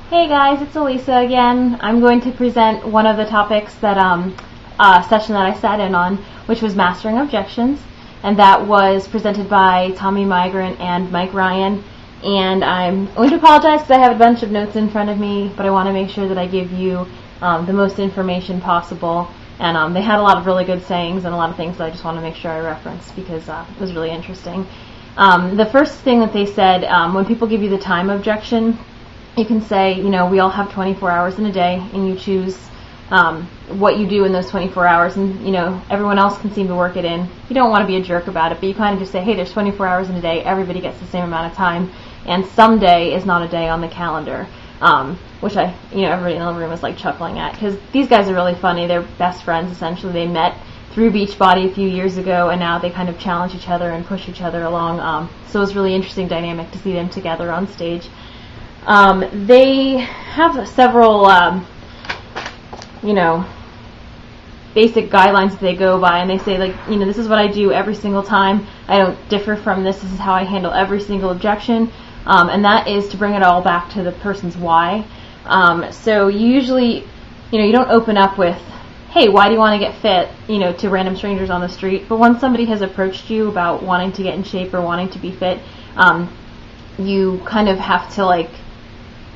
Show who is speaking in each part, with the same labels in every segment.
Speaker 1: Hey guys, it's Elisa again. I'm going to present one of the topics that session that I sat in on, which was mastering objections, and that was presented by Tommy Migrant and Mike Ryan. And I'm going to apologize because I have a bunch of notes in front of me, but I want to make sure that I give you the most information possible. And they had a lot of really good sayings and a lot of things that I just want to make sure I reference because it was really interesting. The first thing that they said, when people give you the time objection, you can say, we all have 24 hours in a day, and you choose what you do in those 24 hours, and, everyone else can seem to work it in. You don't want to be a jerk about it, but you kind of just say, hey, there's 24 hours in a day, everybody gets the same amount of time, and some day is not a day on the calendar, which everybody in the room was like chuckling at, because these guys are really funny. They're best friends, essentially. They met through Beachbody a few years ago, and now they kind of challenge each other and push each other along, so it was a really interesting dynamic to see them together on stage. They have several, basic guidelines that they go by, and they say, this is what I do every single time. I don't differ from this. This is how I handle every single objection, and that is to bring it all back to the person's why. So usually, you don't open up with, hey, why do you want to get fit, to random strangers on the street. But when somebody has approached you about wanting to get in shape or wanting to be fit, you kind of have to,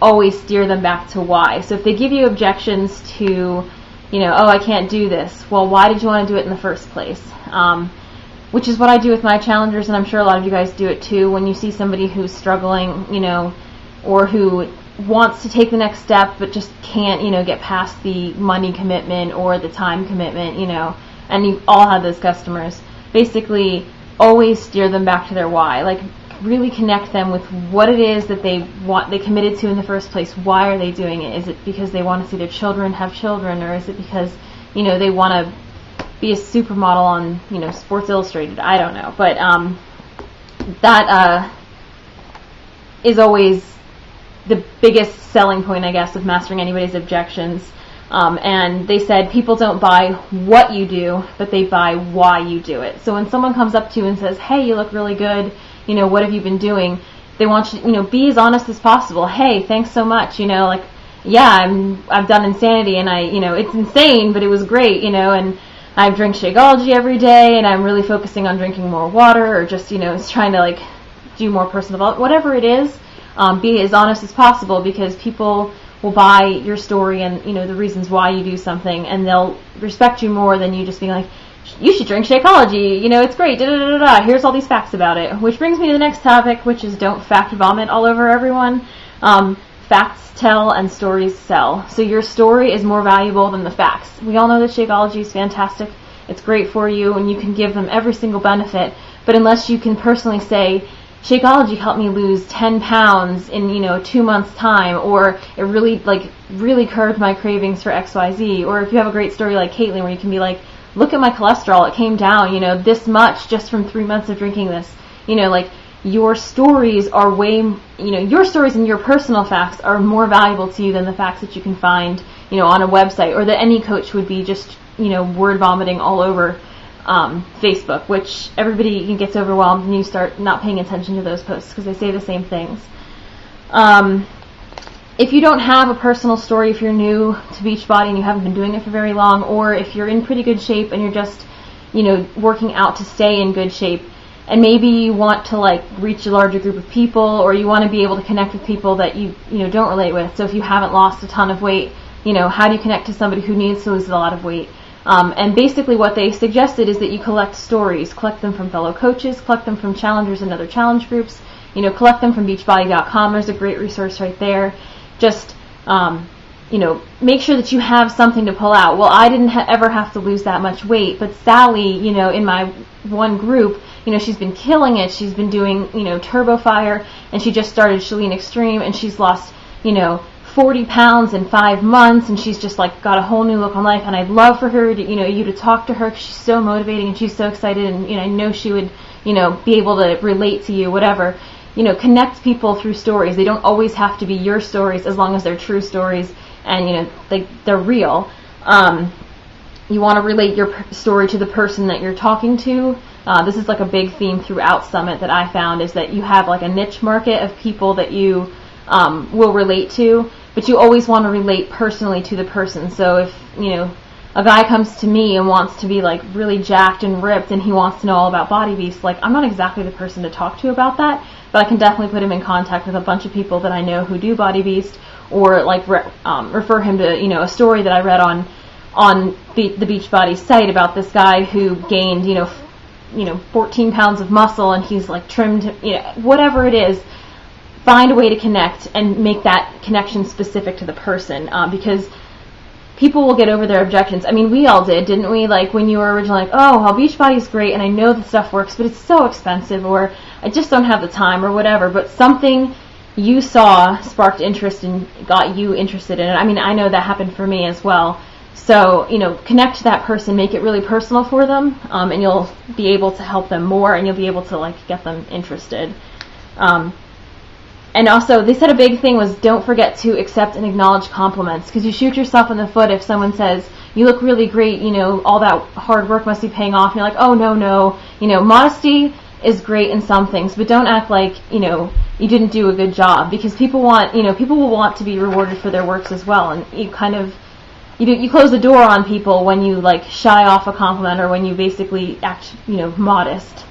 Speaker 1: always steer them back to why. So if they give you objections to, I can't do this, well, why did you want to do it in the first place? Which is what I do with my challengers, and I'm sure a lot of you guys do it too. When you see somebody who's struggling, or who wants to take the next step but just can't, get past the money commitment or the time commitment, and you all have those customers, basically always steer them back to their why. Really connect them with what it is that they committed to in the first place. Why are they doing it? Is it because they want to see their children have children, or is it because they want to be a supermodel on Sports Illustrated? I don't know, but that is always the biggest selling point, I guess, of mastering anybody's objections. And they said people don't buy what you do, but they buy why you do it. So when someone comes up to you and says, hey, you look really good, what have you been doing? They want you to, be as honest as possible. Hey, thanks so much. I've done Insanity, and it's insane, but it was great, and I drink Shakeology every day, and I'm really focusing on drinking more water, or just, trying to do more personal development. Whatever it is, be as honest as possible, because people will buy your story and, the reasons why you do something, and they'll respect you more than you just being like, you should drink Shakeology, it's great, here's all these facts about it. Which brings me to the next topic, which is don't fact vomit all over everyone. Facts tell and stories sell. So your story is more valuable than the facts. We all know that Shakeology is fantastic. It's great for you, and you can give them every single benefit. But unless you can personally say, Shakeology helped me lose 10 pounds in, 2 months' time, or it really curbed my cravings for XYZ, or if you have a great story like Caitlin where you can be like, look at my cholesterol, it came down, this much just from 3 months of drinking this. Your stories are your stories and your personal facts are more valuable to you than the facts that you can find, on a website, or that any coach would be just, word vomiting all over Facebook, which everybody gets overwhelmed and you start not paying attention to those posts because they say the same things. If you don't have a personal story, if you're new to Beachbody and you haven't been doing it for very long, or if you're in pretty good shape and you're just, working out to stay in good shape, and maybe you want to reach a larger group of people, or you want to be able to connect with people that you don't relate with. So if you haven't lost a ton of weight, how do you connect to somebody who needs to lose a lot of weight? And basically what they suggested is that you collect stories, collect them from fellow coaches, collect them from challengers and other challenge groups, collect them from beachbody.com. There's a great resource right there. Just, make sure that you have something to pull out. Well, I didn't ever have to lose that much weight, but Sally, in my one group, she's been killing it. She's been doing, Turbo Fire, and she just started Chalene Extreme, and she's lost, 40 pounds in 5 months, and she's just got a whole new look on life, and I'd love for her to, you to talk to her, because she's so motivating, and she's so excited, and, I know she would, be able to relate to you, whatever. Connect people through stories. They don't always have to be your stories, as long as they're true stories and, they're real. You want to relate your story to the person that you're talking to. This is a big theme throughout Summit that I found, is that you have a niche market of people that you will relate to, but you always want to relate personally to the person. So if, a guy comes to me and wants to be like really jacked and ripped and he wants to know all about Body Beast, like I'm not exactly the person to talk to about that, but I can definitely put him in contact with a bunch of people that I know who do Body Beast, or like refer him to, a story that I read on the Beachbody site about this guy who gained, 14 pounds of muscle and he's like trimmed, whatever it is. Find a way to connect and make that connection specific to the person, because people will get over their objections. I mean, we all did, didn't we? Like when you were originally like, oh, well, Beachbody's great and I know the stuff works, but it's so expensive, or I just don't have the time, or whatever. But something you saw sparked interest and got you interested in it. I mean, I know that happened for me as well. So, connect to that person, make it really personal for them, and you'll be able to help them more, and you'll be able to like get them interested. And also, they said a big thing was don't forget to accept and acknowledge compliments, because you shoot yourself in the foot if someone says, you look really great, all that hard work must be paying off, and you're like, oh, no. Modesty is great in some things, but don't act like, you didn't do a good job, because people will want to be rewarded for their works as well, and you kind of, you close the door on people when you like shy off a compliment, or when you basically act, modest.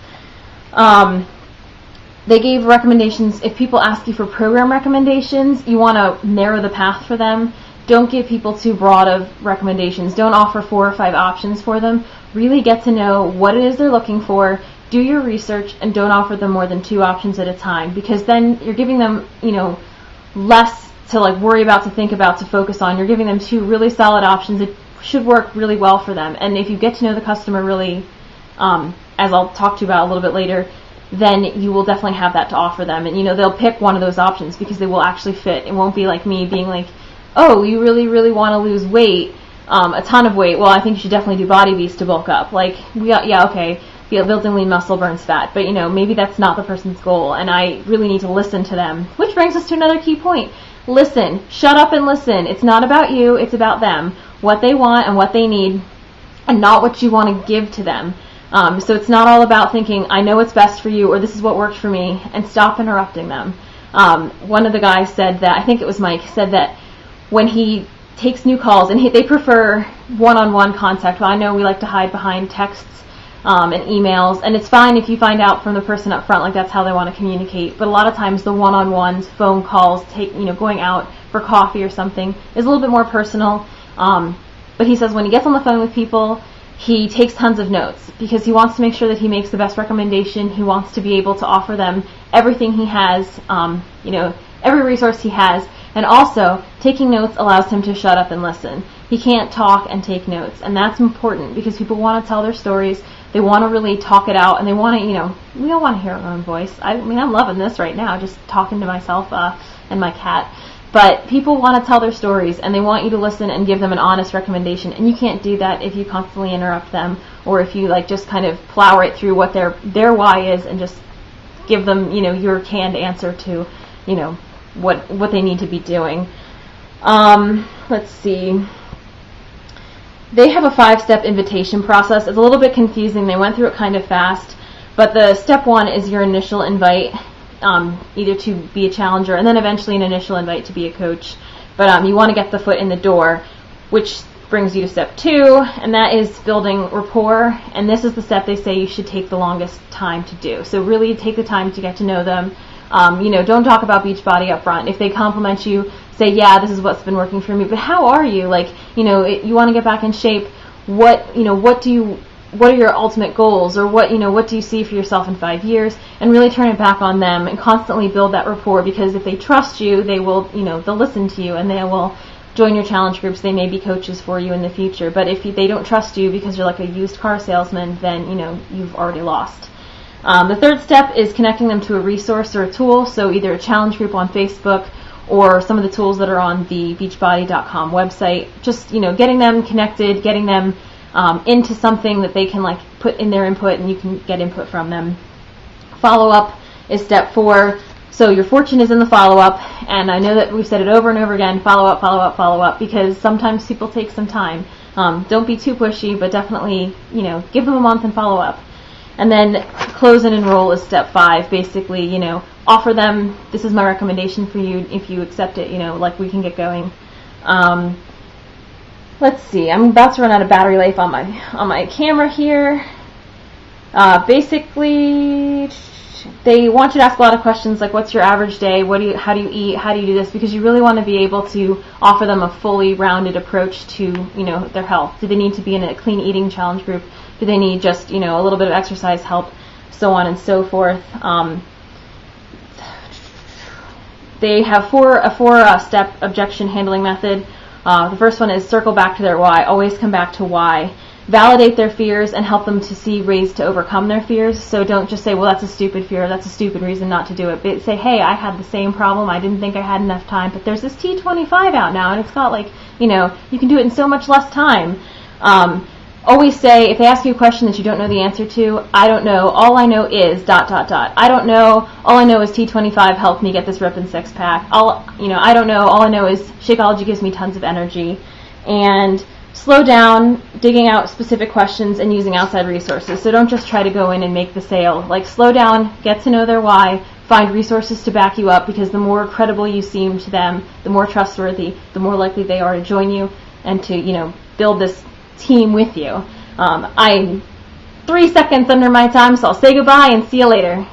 Speaker 1: They gave recommendations. If people ask you for program recommendations, you want to narrow the path for them. Don't give people too broad of recommendations. Don't offer 4 or 5 options for them. Really get to know what it is they're looking for. Do your research, and don't offer them more than 2 options at a time, because then you're giving them, less to like worry about, to think about, to focus on. You're giving them 2 really solid options that should work really well for them. And if you get to know the customer really, as I'll talk to you about a little bit later, then you will definitely have that to offer them. And, they'll pick one of those options because they will actually fit. It won't be like me being like, oh, you really, really want to lose weight, a ton of weight. Well, I think you should definitely do Body Beast to bulk up. Like, okay, building lean muscle burns fat. But, maybe that's not the person's goal. And I really need to listen to them. Which brings us to another key point. Listen. Shut up and listen. It's not about you. It's about them. What they want and what they need, and not what you want to give to them. So it's not all about thinking, I know what's best for you, or this is what worked for me, and stop interrupting them. One of the guys said that, I think it was Mike, said that when he takes new calls, and they prefer one-on-one contact. Well, I know we like to hide behind texts and emails, and it's fine if you find out from the person up front, like that's how they want to communicate. But a lot of times the one-on-ones, phone calls, going out for coffee or something, is a little bit more personal. But he says when he gets on the phone with people, he takes tons of notes, because he wants to make sure that he makes the best recommendation. He wants to be able to offer them everything he has, every resource he has. And also, taking notes allows him to shut up and listen. He can't talk and take notes, and that's important because people want to tell their stories. They want to really talk it out, and they want to, we all want to hear our own voice. I mean, I'm loving this right now, just talking to myself and my cat. But people want to tell their stories, and they want you to listen and give them an honest recommendation. And you can't do that if you constantly interrupt them, or if you just kind of plow right through what their why is and just give them, your canned answer to, what they need to be doing. Let's see. They have a 5-step invitation process. It's a little bit confusing. They went through it kind of fast. But the step 1 is your initial invite. Either to be a challenger, and then eventually an initial invite to be a coach. But you want to get the foot in the door, which brings you to step 2, and that is building rapport. And this is the step they say you should take the longest time to do. So really take the time to get to know them. Don't talk about Beachbody up front. If they compliment you, say, yeah, this is what's been working for me, but how are you? You want to get back in shape. What are your ultimate goals, or what do you see for yourself in 5 years, and really turn it back on them and constantly build that rapport, because if they trust you, they will, they'll listen to you, and they will join your challenge groups. They may be coaches for you in the future, but if they don't trust you because you're like a used car salesman, then, you've already lost. The 3rd step is connecting them to a resource or a tool, so either a challenge group on Facebook or some of the tools that are on the beachbody.com website. Just, getting them connected, getting them into something that they can put in their input, and you can get input from them. Follow-up is step 4. So your fortune is in the follow-up, and I know that we've said it over and over again, follow-up, follow-up, follow-up, because sometimes people take some time. Don't be too pushy, but definitely, give them a month and follow up. And then close and enroll is step 5. Basically, offer them, this is my recommendation for you. If you accept it, like we can get going. Let's see. I'm about to run out of battery life on my camera here. Basically, they want you to ask a lot of questions like, what's your average day? How do you eat? How do you do this? Because you really want to be able to offer them a fully rounded approach to, their health. Do they need to be in a clean eating challenge group? Do they need just, a little bit of exercise help? So on and so forth. They have a four-step objection handling method. The first one is circle back to their why. Always come back to why. Validate their fears and help them to see ways to overcome their fears. So don't just say, well, that's a stupid fear, that's a stupid reason not to do it. But say, hey, I had the same problem, I didn't think I had enough time, but there's this T25 out now, and it's got you can do it in so much less time. Always say, if they ask you a question that you don't know the answer to, I don't know, all I know is ... I don't know, all I know is T25 helped me get this rip and six pack. I don't know, all I know is Shakeology gives me tons of energy. And slow down, digging out specific questions and using outside resources. So don't just try to go in and make the sale. Slow down, get to know their why, find resources to back you up, because the more credible you seem to them, the more trustworthy, the more likely they are to join you and to, build this team with you. I'm 3 seconds under my time, so I'll say goodbye and see you later.